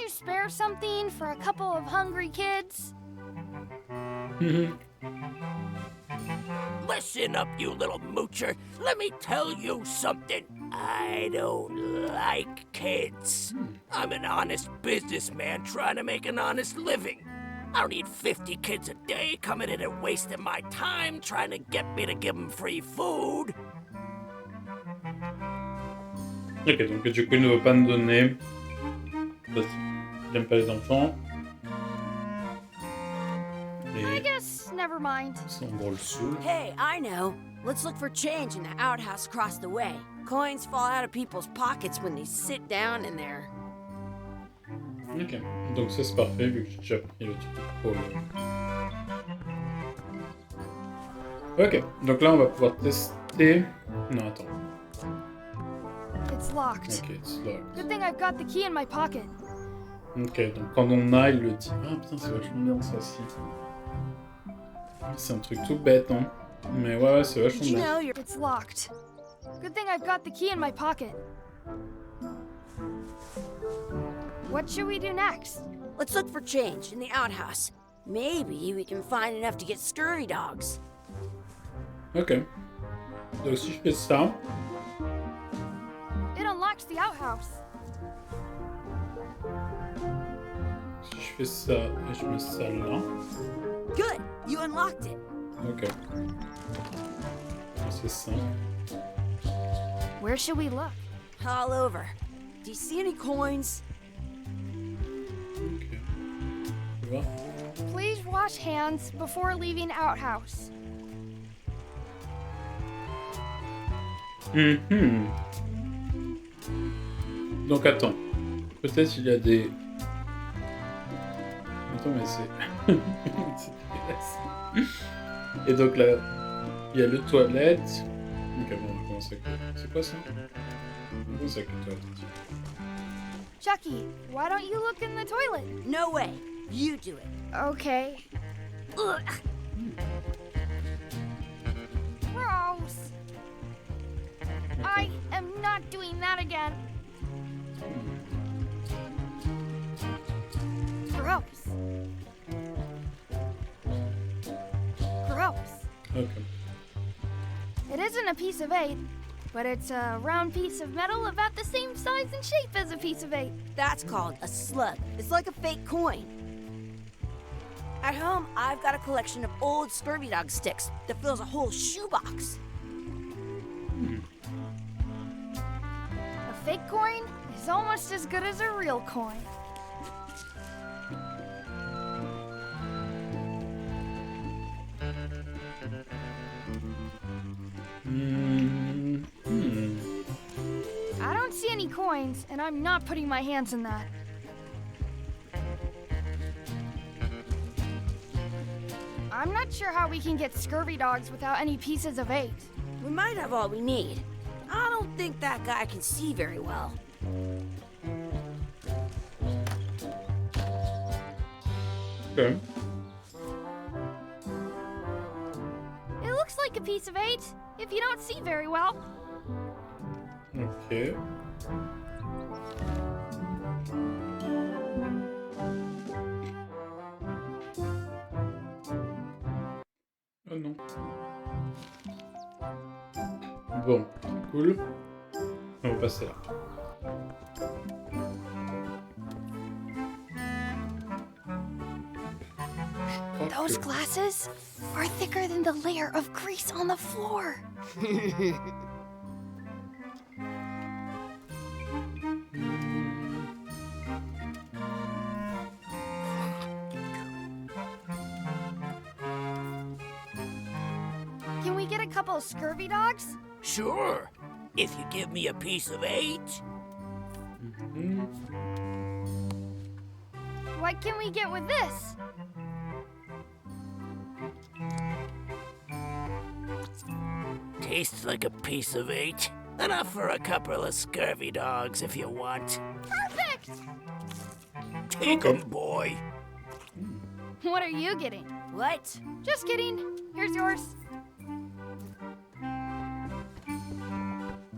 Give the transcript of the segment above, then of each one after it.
you spare something for a couple of hungry kids? Listen up, you little moocher. Let me tell you something. I don't like kids. I'm an honest businessman trying to make an honest living. I don't need 50 kids a day coming in and wasting my time trying to get me to give them free food. Ok, donc du coup, il ne veut pas nous donner. Parce qu'il n'aime pas les enfants. I guess never mind. C'est en gros le saoul. Hey, I know. Let's look for change in the outhouse across the way. Coins fall out of people's pockets when they sit down in there. Ok, donc ça c'est parfait vu que j'ai déjà pris le truc pour le... Ok, donc là on va pouvoir tester... Non, attends. It's locked. Ok, it's locked. Good thing I've got the key in my pocket. Ok, donc quand on a, il le dit. Ah putain, c'est vachement bien ça aussi. C'est un truc tout bête, hein. Mais ouais, c'est vachement Did you bien. know you're... It's locked. Good thing I've got the key in my pocket. What should we do next? Let's look for change in the outhouse. Maybe we can find enough to get scurvy dogs. Ok. Donc si je fais ça... It unlocks the outhouse. Si je fais ça et je mets ça là... Good, you unlocked it. Ok. C'est ça. Where should we look? All over. Do you see any coins? Ok. Tu vois? Please wash hands before leaving outhouse. Donc attends. Peut-être il y a des... Attends, mais c'est... c'est dégueulasse. Et donc là, il y a le toilette. Ok, bon, on va commencer avec... C'est quoi ça? On va commencer avec le toilette. Chucky, why don't you look in the toilet? No way. You do it. Okay. Ugh. Gross. I am not doing that again. Gross. Gross. Ok. It isn't a piece of 8, but it's a round piece of metal about the same size and shape as a piece of 8. That's called a slug. It's like a fake coin. At home, I've got a collection of old scurvy dog sticks that fills a whole shoebox. A fake coin is almost as good as a real coin. I don't see any coins, and I'm not putting my hands in that. I'm not sure how we can get scurvy dogs without any pieces of 8. We might have all we need. I don't think that guy can see very well. Ok. It looks like a piece of 8 if you don't see very well. Ok. Oh non. Bon, cool. On va passer là. Je crois Those que... glasses are thicker than the layer of grease on the floor. Can we get a couple of scurvy dogs? Sure, if you give me a piece of 8. What can we get with this? Tastes like a piece of 8. Enough for a couple of scurvy dogs if you want. Perfect! Take 'em, boy. What are you getting? What? Just kidding. Here's yours.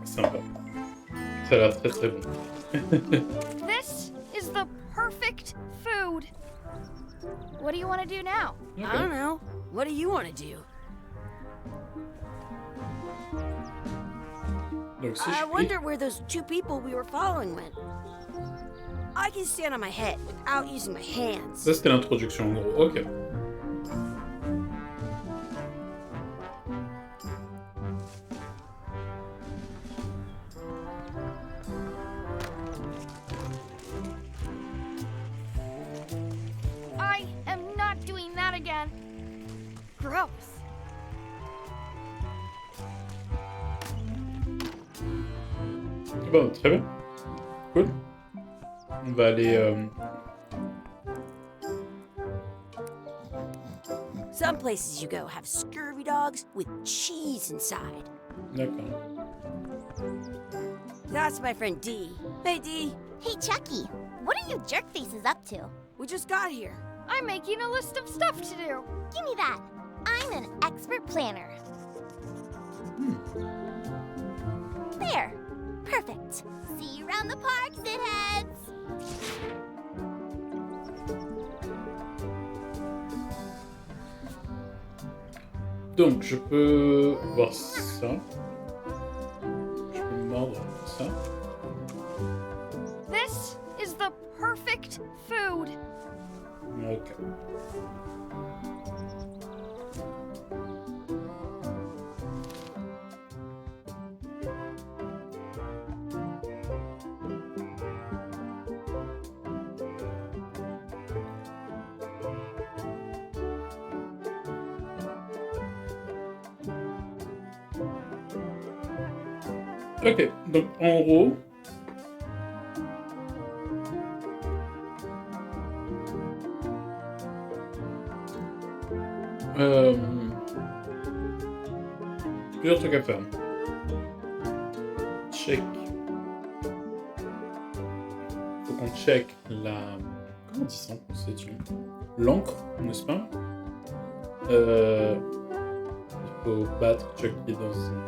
Sympa. Ça a l'air très très bon. This is the perfect to do now? Ok. I don't know. What do you want to do? Donc si I je wonder where those two people we were following went. I can stand on my head without using my hands. Ça c'était l'introduction en gros. Ok. I am not doing that again. Gross. Bon, très bien. Cool. On va aller... Some places you go have scurvy dogs with cheese inside. D'accord. That's my friend Dee. Hey, Dee. Hey, Chucky, what are you jerk faces up to? We just got here. I'm making a list of stuff to do. Give me that. I'm an expert planner. There. Perfect. See you around the park, shitheads. Donc je peux voir ça. Je peux mordre ça. This is the perfect food. Ok. Ok, donc en gros, plusieurs trucs à faire. Check. Faut qu'on check la... Comment on dit ça en français, tu vois? L'encre, n'est-ce pas? Il faut battre Chucky dans une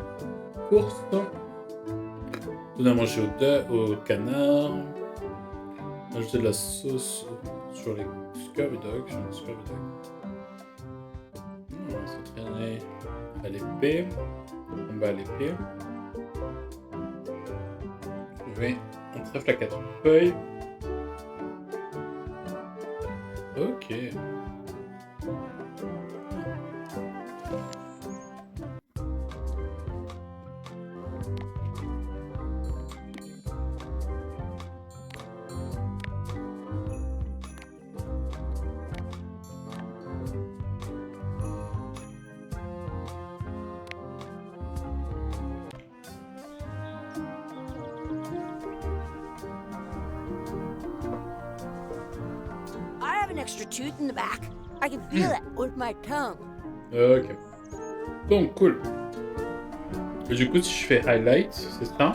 course. Donner à manger au canard. Ajouter de la sauce sur les scurvy dogs. On va s'entraîner à l'épée. On va à l'épée. Trouver un trèfle à 4 feuilles. Ok. I have an extra tooth in the back. I can feel it with my tongue. Ok. Bon, cool. Et du coup, si je fais highlight, c'est ça.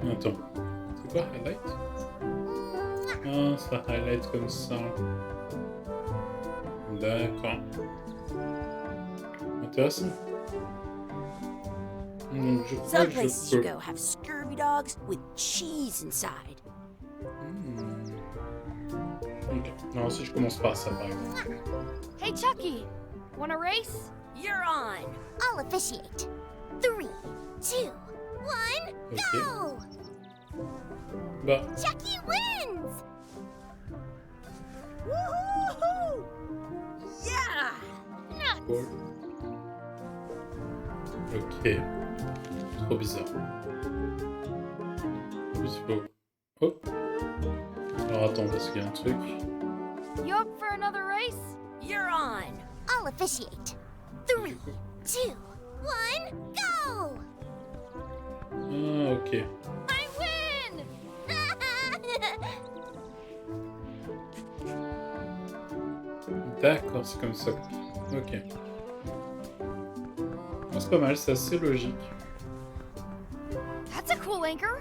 Attends. C'est quoi highlight? Ah, ça highlight comme ça. D'accord. Intéressant. Donc, je crois Some que places je you peux... go have scurvy dogs with cheese inside. Ok. Non, si je commence par ça, par exemple. Hey, Chucky, want a race? You're on. I'll officiate. 3, 2, 1, go! Bah, Chucky wins! Woohoo! Yeah! cool. Ok. Trop bizarre. En plus, il faut... Hop. Alors attends, parce qu'il y a un truc. You up for another race? You're on. I'll officiate. 3, 2, 1, go! Ah, ok. I win! D'accord, c'est comme ça. Ok. Ah, c'est pas mal, c'est assez logique. That's a cool anchor.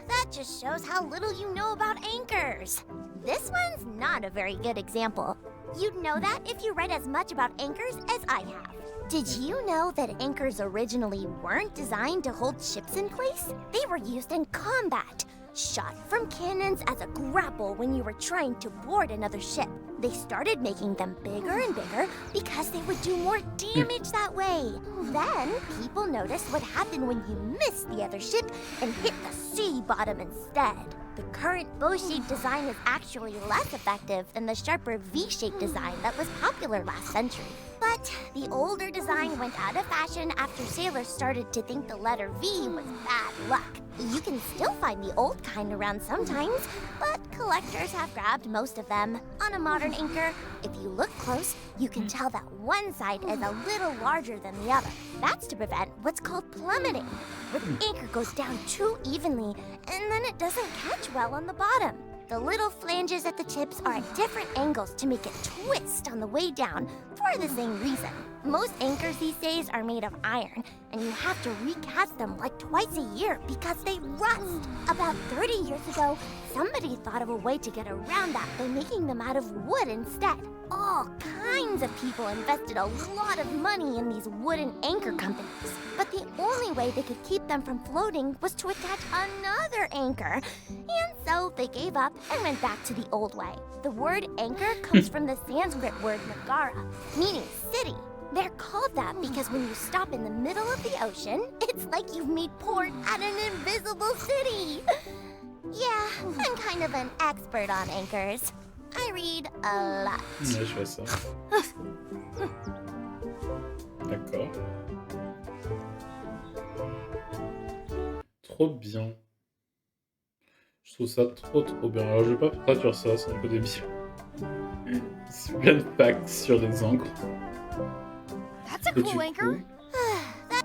That just shows how little you know about anchors. This one's not a very good example. You'd know that if you read as much about anchors as I have. Did you know that anchors originally weren't designed to hold ships in place? They were used in combat. shot from cannons as a grapple when you were trying to board another ship. They started making them bigger and bigger because they would do more damage that way. Then, people noticed what happened when you missed the other ship and hit the sea bottom instead. The current bow-shaped design is actually less effective than the sharper V-shaped design that was popular last century. But the older design went out of fashion after sailors started to think the letter V was bad luck. You can still find the old kind around sometimes, but collectors have grabbed most of them. On a modern anchor, if you look close, you can tell that one side is a little larger than the other. That's to prevent what's called plummeting, where the anchor goes down too evenly and then it doesn't catch well on the bottom. The little flanges at the tips are at different angles to make it twist on the way down for the same reason. Most anchors these days are made of iron, and you have to recast them like twice a year because they rust. About 30 years ago, somebody thought of a way to get around that by making them out of wood instead. All kinds of people invested a lot of money in these wooden anchor companies, but the only way they could keep them from floating was to attach another anchor, and so they gave up and went back to the old way. The word anchor comes from the Sanskrit word nagara, meaning city. They're called that because when you stop in the middle of the ocean, it's like you've made port at an invisible city. Yeah, I'm kind of an expert on anchors. I read a lot. Ouais, je vois ça. D'accord. Trop bien. Je trouve ça trop bien. Alors je vais pas traduire ça, c'est un peu débile. C'est plein de facts sur les encres. That's a Et cool du anchor. coup,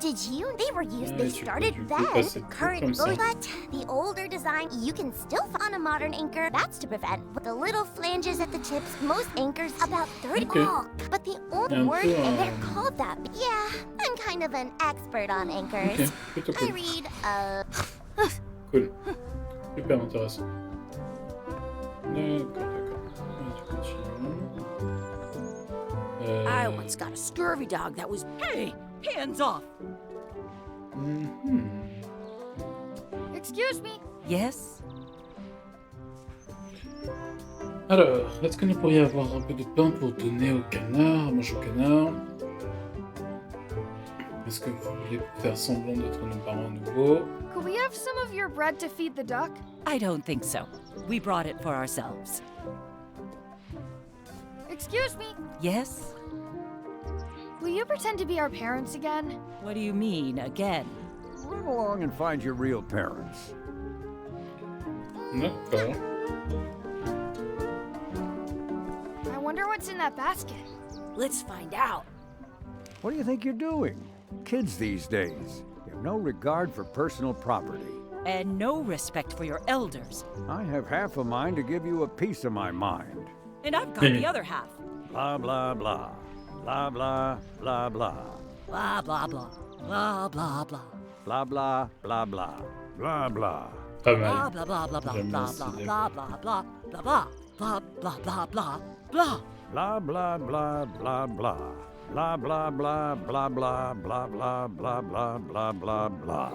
Did you? They were used. They du coup, started then. passer tout Current comme ça. boat, but the older design you can still find on a modern anchor. That's to prevent the little flanges at the tips. Most anchors about 30. Okay. Oh, but the old Un word peu, and they're called that. Yeah, I'm kind of an expert on anchors. Ok, plutôt I cool. read Cool. Super intéressant. D'accord. Tu continues. I once got a scurvy dog that was. Hey, hands off. Excuse me. Yes? Alors, est-ce que nous pourrions avoir un peu de pain pour donner au canard, manger au canard? Est-ce que vous voulez faire semblant d'être nos parents nouveaux? Could we have some of your bread to feed the duck? I don't think so. We brought it for ourselves. Excuse me. Yes? Will you pretend to be our parents again? What do you mean, again? Run along and find your real parents. D'accord. I wonder what's in that basket. Let's find out. What do you think you're doing? Kids these days have no regard for personal property. And no respect for your elders. I have half a mind to give you a piece of my mind. And I've got the other half. Blah, blah, blah. Blah, blah, blah, blah. Blah, blah, blah. Blah, blah, blah. Blah, blah, blah, blah. Blah, blah. Pas Blah, mal. blah, blah, blah, blah, J'aime blah, bien blah, cette idée. blah, blah, blah, blah, blah, blah, blah, blah, blah, blah. Blah, blah, blah, blah, blah. Blah, blah, blah, blah, blah, blah, blah, blah, blah, blah, blah, blah.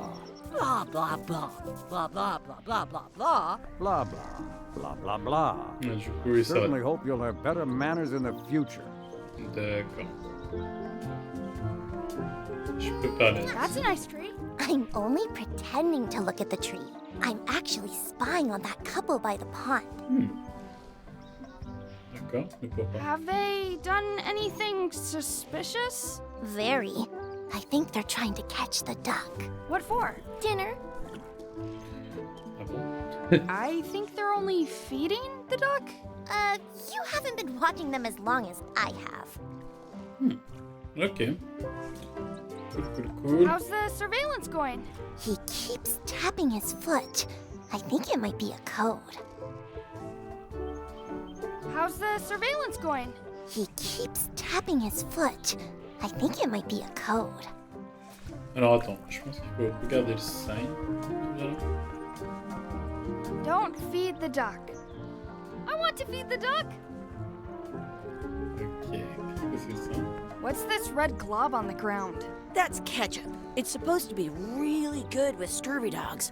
Blah, blah, blah. Blah, blah, blah, blah, blah, blah. Blah, blah. Blah, blah, blah. Ah, du coup, oui, ça va. Certainly hope you'll have better manners in the future. D'accord. Je peux parler. That's a nice tree. I'm only pretending to look at the tree. I'm actually spying on that couple by the pond. D'accord, mais pourquoi? Have they done anything suspicious? Very. I think they're trying to catch the duck. What for? Dinner? Ah bon? I think they're only feeding the duck? You haven't been watching them as long as I have. Ok. Cool. How's the surveillance going? He keeps tapping his foot. I think it might be a code. How's the surveillance going? He keeps tapping his foot. I think it might be a code. Alors attends, je pense qu'il faut regarder le sign. Voilà. Don't feed the duck. I want to feed the duck. Ok, qu'est-ce que c'est ça? What's this red glob on the ground? That's ketchup. It's supposed to be really good with scurvy dogs.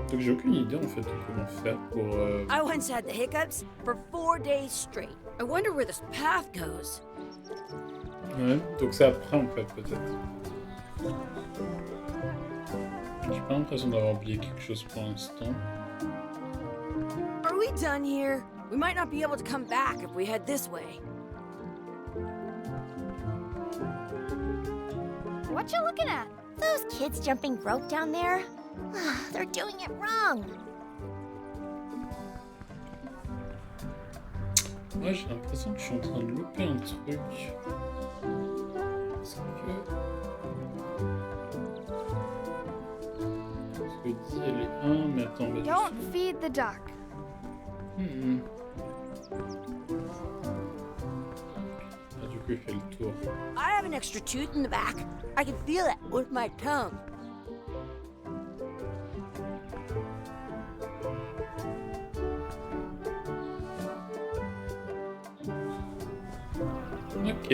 Donc j'ai aucune idée en fait de comment faire pour... I once had the hiccups for 4 days straight. I wonder where this path goes. Ouais, donc c'est après en fait peut-être. J'ai pas l'impression d'avoir oublié quelque chose pour l'instant. Are we done here? We might not be able to come back if we head this way. What you looking at? Those kids jumping rope down there? They're doing it wrong. Ouais, j'ai l'impression que je suis en train de louper un truc. Parce que dit elle est 1, mais attends, bah, Don't feed the duck. Ah, du coup, il fait le tour. I have an extra tooth in the back. I can feel it with my tongue. Ok.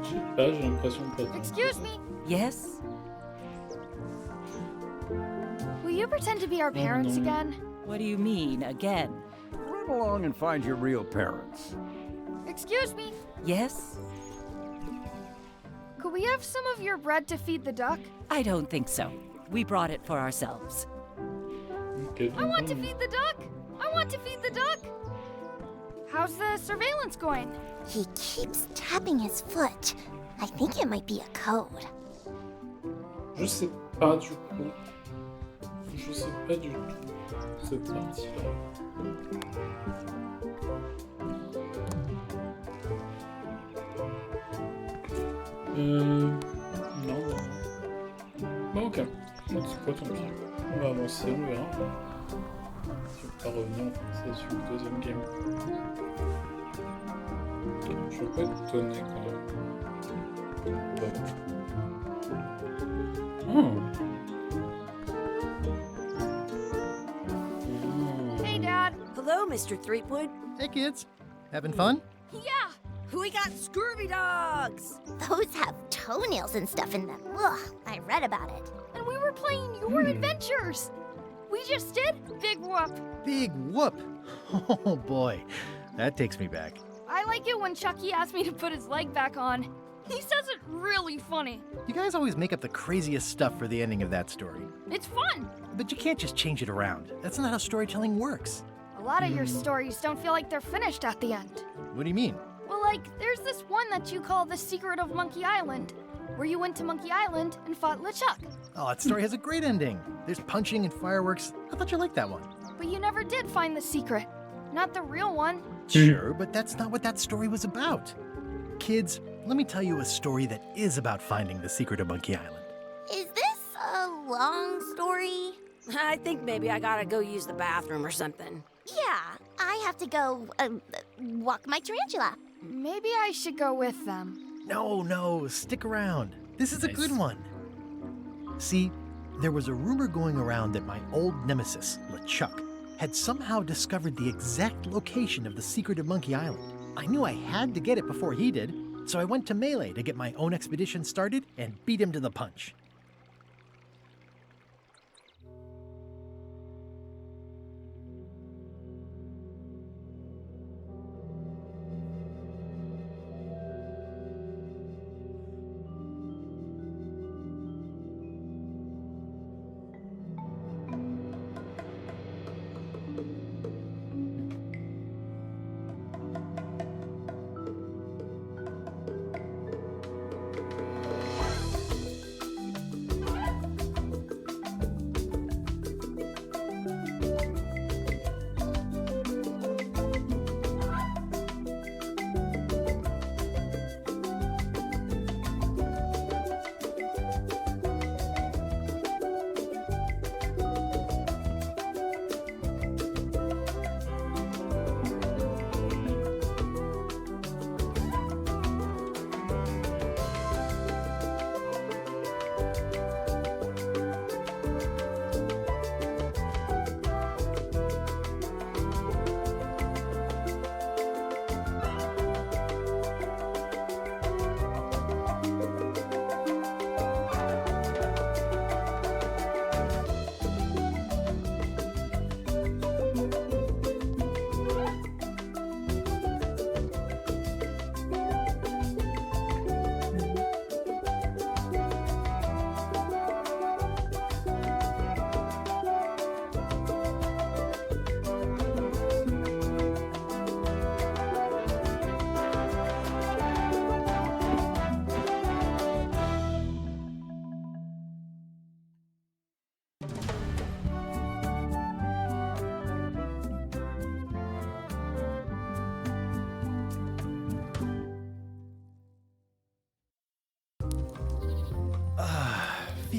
Je sais pas, j'ai l'impression de pas trop. Excuse me. Yes? Will you pretend to be our parents no. again? What do you mean, again? Run along and find your real parents. Excuse me. Yes? Could we have some of your bread to feed the duck? I don't think so. We brought it for ourselves. Ok, I want to feed the duck. I want to feed the duck. How's the surveillance going? He keeps tapping his foot. I think it might be a code. Je sais pas du coup. Je sais pas du tout cette partie-là. Non, non. Bon, ok. Bon, c'est quoi, tant pis. On va avancer, on verra. Je vais pas revenir en français sur le deuxième game. Je vais pas être étonné quand même. Bon. Hey, Dad. Hello, Mr. Threepwood. Hey kids, having fun? Yeah. We got scurvy dogs. Those have toenails and stuff in them. Ugh, I read about it. And we were playing your adventures. We just did Big Whoop. Big whoop! Oh boy, that takes me back. I like it when Chucky asked me to put his leg back on. He says it really funny. You guys always make up the craziest stuff for the ending of that story. It's fun. But you can't just change it around. That's not how storytelling works. A lot of your stories don't feel like they're finished at the end. What do you mean? Well, like, there's this one that you call The Secret of Monkey Island, where you went to Monkey Island and fought LeChuck. Oh, that story has a great ending. There's punching and fireworks. I thought you liked that one. But you never did find the secret. Not the real one. Sure, but that's not what that story was about. Kids, let me tell you a story that is about finding the secret of Monkey Island. Is this a long story? I think maybe I gotta go use the bathroom or something. Yeah, I have to go walk my tarantula. Maybe I should go with them. No, stick around. This is a Nice. good one. See, there was a rumor going around that my old nemesis, LeChuck, had somehow discovered the exact location of the secret of Monkey Island. I knew I had to get it before he did, so I went to Melee to get my own expedition started and beat him to the punch.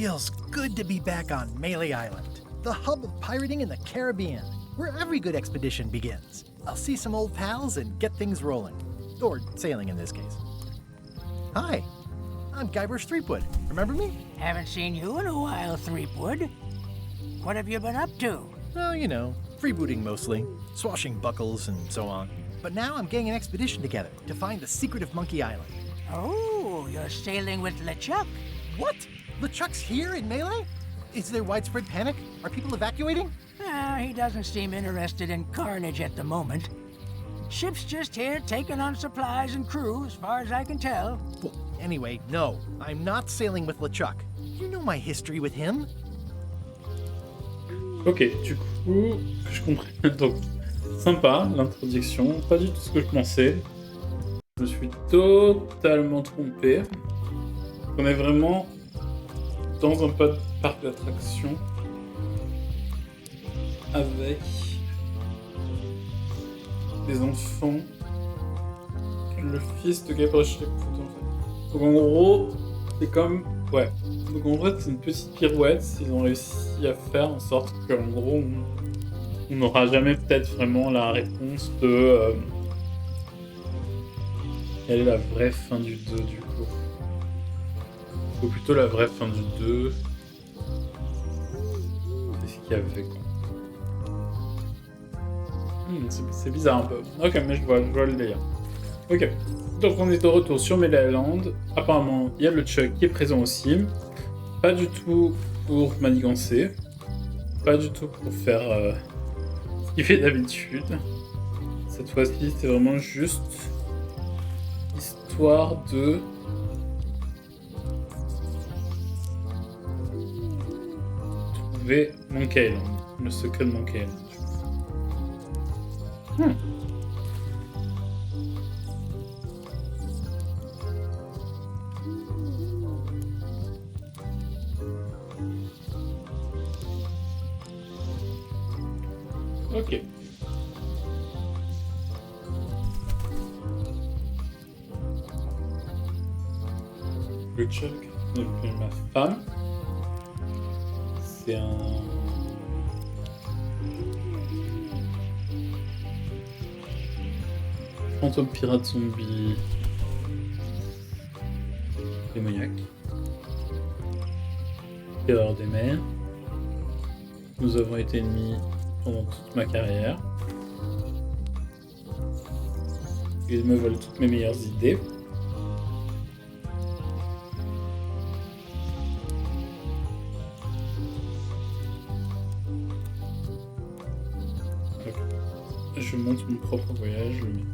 feels good to be back on Melee Island, the hub of pirating in the Caribbean, where every good expedition begins. I'll see some old pals and get things rolling. Or sailing in this case. Hi, I'm Guybrush Threepwood. Remember me? Haven't seen you in a while, Threepwood. What have you been up to? Oh, you know, freebooting mostly, swashing buckles and so on. But now I'm getting an expedition together to find the secret of Monkey Island. Oh, you're sailing with LeChuck. What? LeChuck's here in Melee? Is there widespread panic? Are people evacuating? He doesn't seem interested in carnage at the moment. Ship's just here taking on supplies and crew, as far as I can tell. Well, anyway, no, I'm not sailing with LeChuck. You know my history with him. Ok, du coup, que je comprenne. Donc, sympa l'introduction, pas du tout ce que je pensais. Je me suis totalement trompé. On est vraiment dans un parc d'attractions avec des enfants. Le fils de Guybrush Threepwood en fait. Donc en gros, c'est comme... Ouais. Donc en vrai, c'est une petite pirouette. Ils ont réussi à faire en sorte qu'en gros, on n'aura jamais peut-être vraiment la réponse de... Quelle est la vraie fin du 2 du coup? Ou plutôt la vraie fin du 2. C'est ce qu'il y avait quoi. C'est bizarre un peu. Ok, mais je vois le délire. Ok. Donc on est de retour sur Melee Island. Apparemment, il y a le Chuck qui est présent aussi. Pas du tout pour manigancer. Pas du tout pour faire ce qu'il fait d'habitude. Cette fois-ci, c'est vraiment juste histoire de... trouver Monkey Island. Le secret de Monkey Island. Ok. Le Chuck de ma femme. C'est un... fantôme pirate zombie démoniaque. Terreur des mers. Nous avons été ennemis pendant toute ma carrière. Il me vole toutes mes meilleures idées. Je monte mon propre voyage, le mien.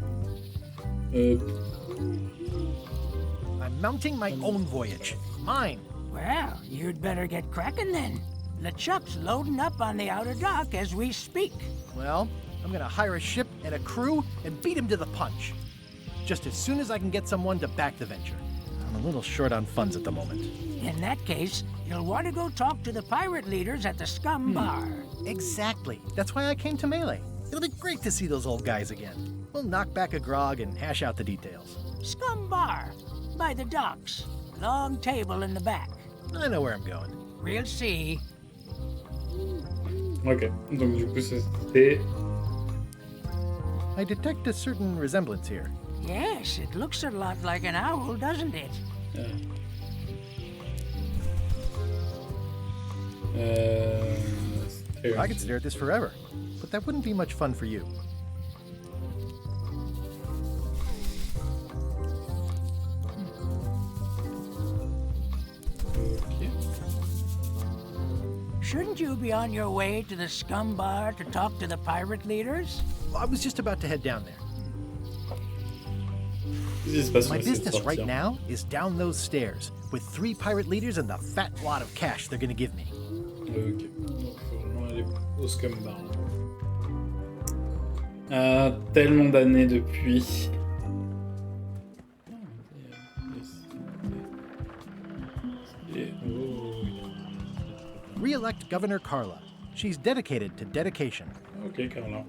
I'm mounting my own voyage. Mine. Well, you'd better get cracking then. LeChuck's loading up on the outer dock as we speak. Well, I'm gonna hire a ship and a crew and beat him to the punch. Just as soon as I can get someone to back the venture. I'm a little short on funds at the moment. In that case, you'll want to go talk to the pirate leaders at the Scum Bar. Exactly. That's why I came to Melee. It'll be great to see those old guys again. We'll knock back a grog and hash out the details. Scum Bar, by the docks. Long table in the back. I know where I'm going. We'll see. Ok, donc du coup c'était... I detect a certain resemblance here. Yes, it looks a lot like an owl, doesn't it? I could stare at this forever, but that wouldn't be much fun for you. Ok. Shouldn't you be on your way to the Scum Bar to talk to the pirate leaders? I was just about to head down there. Qu'est-ce qui se passe My sur cette business right sortie? now is down those stairs with 3 pirate leaders and the fat wad of cash they're gonna give me. Ok, donc faut vraiment aller au Scum Bar. Tellement d'années depuis. Re-elect Governor Carla. She's dedicated to dedication. Ok, Carla.